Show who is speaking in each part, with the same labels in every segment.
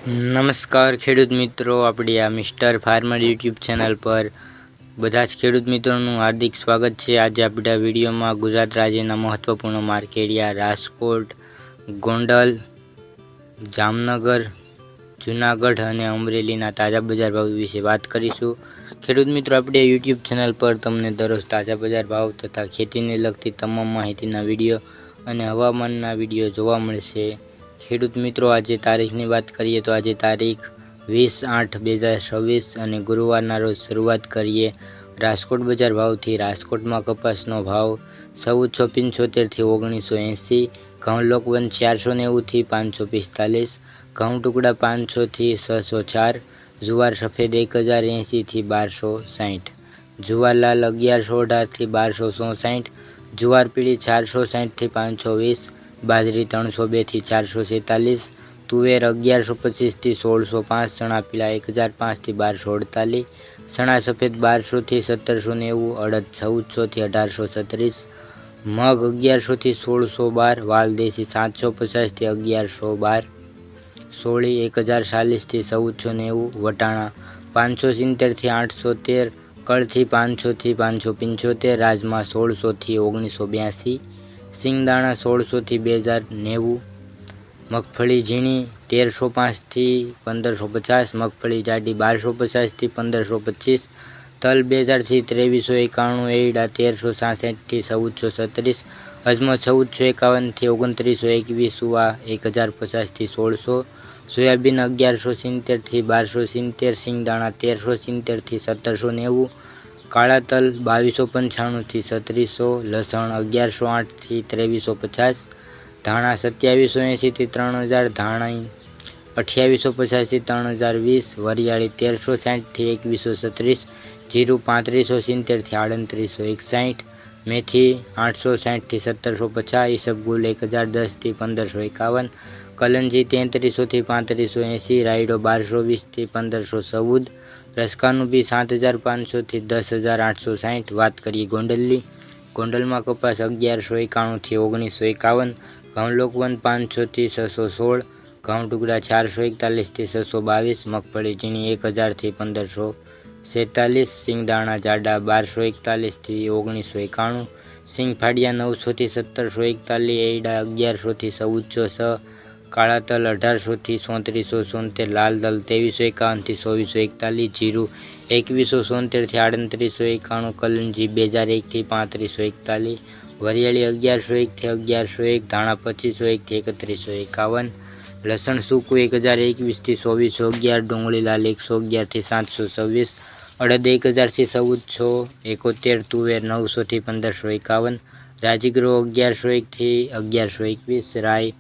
Speaker 1: નમસ્કાર ખેડૂત મિત્રો, આપણી આ મિસ્ટર ફાર્મર યુટ્યુબ ચેનલ પર બધા જ ખેડૂત મિત્રોનું હાર્દિક સ્વાગત છે। આજે આપણા વિડીયોમાં ગુજરાત રાજ્યના મહત્વપૂર્ણ માર્કેટિયા રાજકોટ, ગોંડલ, જામનગર, જૂનાગઢ અને અમરેલીના તાજા બજાર ભાવ વિશે વાત કરીશું। ખેડૂત મિત્રો, આપણી યુટ્યુબ ચેનલ પર તમને દરરોજ તાજા બજાર ભાવ તથા ખેતીને લગતી તમામ માહિતીના વિડીયો અને હવામાનના વિડીયો જોવા મળશે। ખેડૂત મિત્રો, આજે તારીખની વાત કરીએ તો આજે તારીખ 20/8/2026 અને ગુરુવારના રોજ શરૂઆત કરીએ રાજકોટ બજાર ભાવથી। રાજકોટમાં કપાસનો ભાવ 1475 થી 1980, ઘઉં લોકવન 490 થી 545, ઘઉં ટુકડા 500 થી 604, જુવાર સફેદ 1080 થી 1260, જુવાર લાલ 1118 થી 1264, જુવાર પીળી 460 થી 520, બાજરી 302 થી 447, તુવેર 1125 થી 1605, ચણા પીળા 1005 થી 1248, ચણા સફેદ 1200 થી 1790, અડદ 1400 થી 1836, મગ 1100 થી 1612, વાલ દેશી 750 થી 1112, સોળી 1040 થી 1490, વટાણા 570 થી 813, કળથી 500 થી 575, રાજમા 1600 થી 1982, સિંગદાણા 1600 થી 2090, મગફળી ઝીણી 1305 થી 1550, મગફળી જાડી 1250 થી 1525, તલ 2000 થી 2391, એરડા 1366 થી 1436, અજમો 1451 થી 2921, સુવા 1050 થી 1600, સોયાબીન 1170 થી 1270, સિંગદાણા 1370 થી 1790, કાળા તલ 2295 થી 3700, લસણ 1108 થી 2350, ધાણા 2780 થી 3000, ધાણી 2850 થી 3020, વરિયાળી 1360 થી 2136, જીરું 3570 થી 3861, મેથી 860 થી 1750, ઈસબગુલ 1010 થી 1551, કલંજી 3300 થી 3580, રાયડો 1220 થી 1514, રસકાનું બી 7500 થી 10860। વાત કરીએ ગોંડલની, ગોંડલમાં કપાસ 1191 થી 1951, ઘઉં લોકવન 500 થી 616, ઘઉં ટુકડા 441 થી 622, મગફળી ઝીણી 1000 થી 1546, સિંગદાણા જાડા 1241 થી 1991, સિંગ ફાડિયા 900 થી 1741, એરડા 1100 થી 1406, કાળા તલ 1800 થી 3473, લાલ તલ 2351 થી 2441, જીરું 2173 થી 3891, કલંજી 2001 થી 3541, વરિયાળી 1101 થી 1101, ધાણા 2501 થી 3151, લસણ સૂકું 1021 થી 2411, ડુંગળી લાલ 111 થી 726, અડદ 1000 થી 1471, તુવેર 900 થી 1551, રાજગરો 1101 થી 1121, રાઈ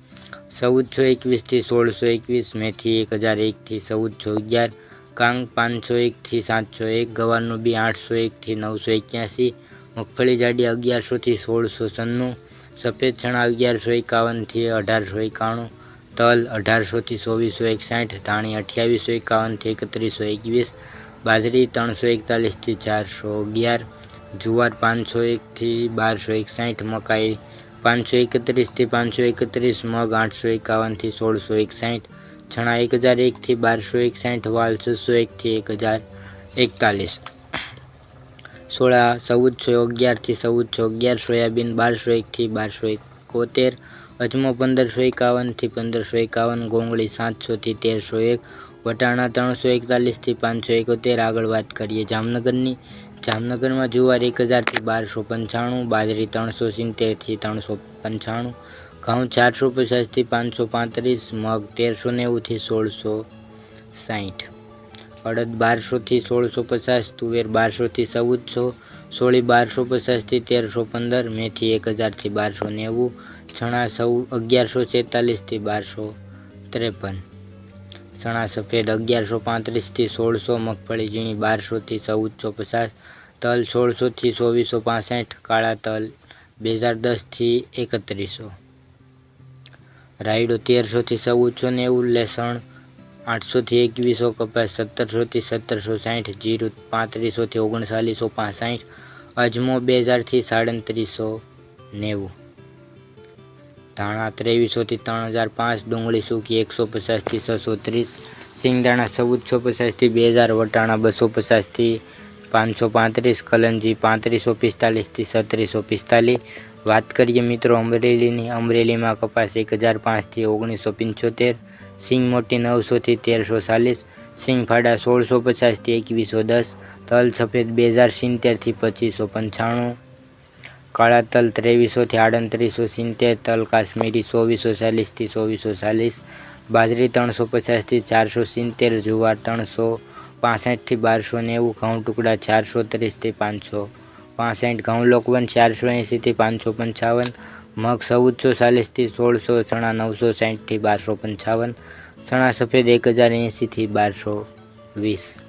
Speaker 1: 1421 થી 1621, મેથી 1001 થી 1411, કાંગ 501 થી 701, ગવારનું બી 801 થી 981, મગફળી જાડી 1100 થી 1696, સફેદ ચણા 1151 થી 1891, તલ 1800 થી 2461, ધાણી 2851 થી 3121, બાજરી 341 થી 411, જુવાર 501 થી 1261, મકાઈ 531 થી 531, મગ 851 થી 1661, ચણા 1001 થી 1261, વાલ 601 થી 1041, સોળા 1411 થી 1411, સોયાબીન 1201 થી 1271, અજમો 1551 થી 1551, ગોંગળી 700 થી 1301, વટાણા 341 થી 571। આગળ વાત કરીએ જામનગરની, જામનગરમાં જુવાર 1000 થી 1295, બાજરી 370 થી 395, ઘઉં 450 થી 535, મગ 1390 થી 1660, અડદ 1200 થી 1650, તુવેર 1200 થી 1400, સોળી 1250 થી 1315, મેથી 1000 થી 1290, ચણા 1146 થી 1253, ચણા સફેદ 1135 થી 1600, મગફળી ઝીણી 1200 થી 1450, તલ 1600 થી 2465, કાળા તલ 2010 થી 3100, રાયડો 1300 થી 1490, લસણ 800 થી 2100, કપાસ 1700 થી 1760, જીરું 3500 થી 3965, અજમો 2000 થી 3790। ધાણા 2300 થી 3005, ડુંગળી સૂકી 150 થી 630, સિંગદાણા 1450 થી 2000, વટાણા 250 થી 535, કલંજી 3545 થી 3645. વાત કરીએ મિત્રો અમરેલીની. અમરેલીમાં કપાસ 1005 થી 1975, સિંગ મોટી 900 થી 1340, સિંગ ફાડા 1650 થી 2110, તલ સફેદ 2070 થી 2595, કાળા તલ 2300 થી 3870, તલ કાશ્મીરી 2440 થી 2440, બાજરી 350 થી 470, જુવાર 365 થી 1290, ઘઉં ટુકડા 430 થી 565, ઘઉં લોકવન 480 થી 555, મગ 1440 થી 1600, ચણા 960 થી 1255, ચણા સફેદ 1080 થી 1220,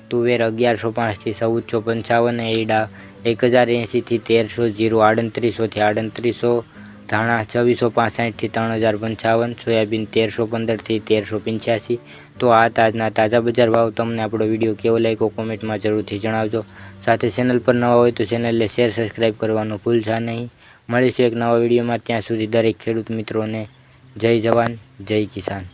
Speaker 1: તુવેર 1105 થી 1455, એરડા 1080 થી 1300, જીરું 3800 થી 3800, ધાણા 2465 થી 3055, સોયાબીન 1315 થી 1385. તો આ આજના તાજા બજાર ભાવ. તમને આપણો વિડીયો કેવો લાગ્યો કોમેન્ટમાં જરૂરથી જણાવજો. સાથે ચેનલ પર નવા હોય તો ચેનલને શેર સબસ્ક્રાઈબ કરવાનું ભૂલતા નહીં. મળીશું એક નવા વિડીયોમાં. ત્યાં સુધી દરેક ખેડૂત મિત્રોને જય જવાન જય કિસાન.